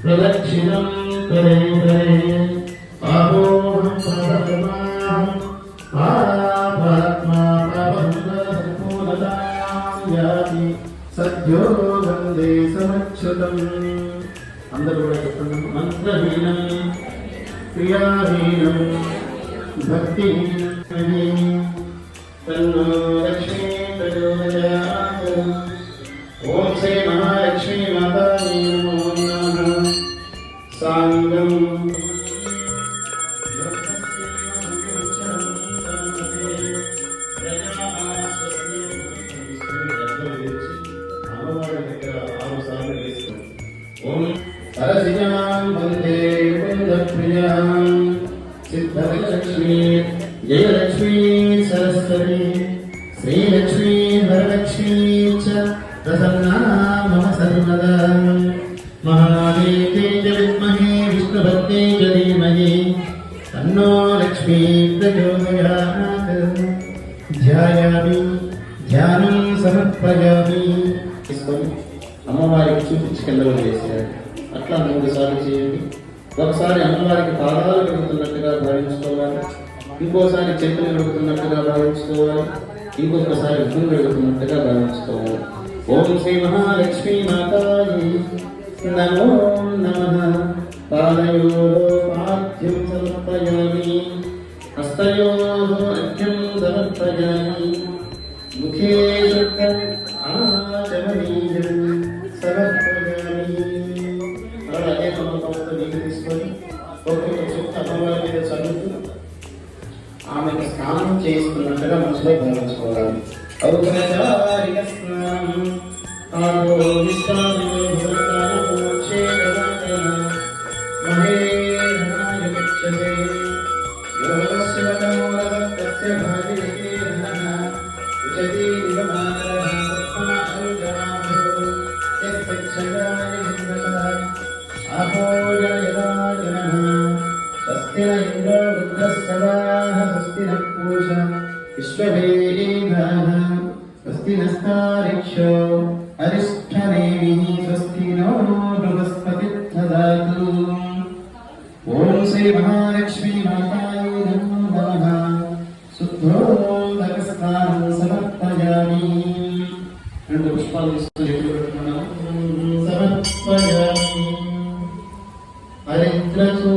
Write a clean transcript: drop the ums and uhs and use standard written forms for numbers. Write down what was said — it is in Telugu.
प्रदक्षिणं करे करे पापोहं पापकर्माहं पापात्मा पापसम्पूर्णतां याति सद्यो वन्दे समच्युतम् అందరూ కూడా చెప్పండి మంత్రహీనం క్రియాహీనం భక్తిహీనం తన్నో లక్ష్మీ ప్రచోదయాత్ ఓం శ్రీ మహాలక్ష్మీ మాతాయే నమో నమః సాంగం सरसिजां वन्दे मुकुन्दप्रियां सिद्धलक्ष्मी जयलक्ष्मी सरस्वती श्रीलक्ष्मी वरलक्ष्मी च प्रसन्ना मम सर्वदा महादेवी च विद्महे विष्णुभक्ते च धीमहि तन्नो लक्ष्मी प्रचोदयात् ध्यायामि ध्यानं समर्पयामि అమ్మవారికి చూపించి కింద వదిలేసాడు. అట్లా 3 సార్లు చేయండి. ఒకసారి అమ్మవారికి పాదాలు కడుగుతున్నట్టుగా భావించుకోవాలి, ఇంకోసారి చేతులు కడుగుతున్నట్టుగా భావించుకోవాలి, ఇంకొకసారి గుళ్ళు కడుగుతున్నట్టుగా భావించుకోవాలి. ఓం శ్రీ మహాలక్ష్మీ మాతాయే నమో నమః. పాదయోః పాద్యం సమర్పయామి, హస్తయోః అర్ఘ్యం సమర్పయామి, ముఖే శుద్ధం ఆచమనీయం సమర్పయామి. అలాగే నమ్మకంతో నీకు తీసుకొని ఒక్కొక్క చుక్క అమ్మవారి మీద చదువుతూ ఆమెకు స్నానం చేస్తున్నట్టుగా మనసులో భావించుకోవాలి. ఔపచారిక స్నానం स्वस्ति नस्तारिक्षो अरिष्ठनेमिः स्वस्ति नो बृहस्पतिः ददातु. ओम श्री महालक्ष्मी माताये नमो नमः. शुद्धोदकस्नानं समर्पयामि. రెండు పుష్పాలు తీసుకొని సమర్పయామి. హరిద్రచూ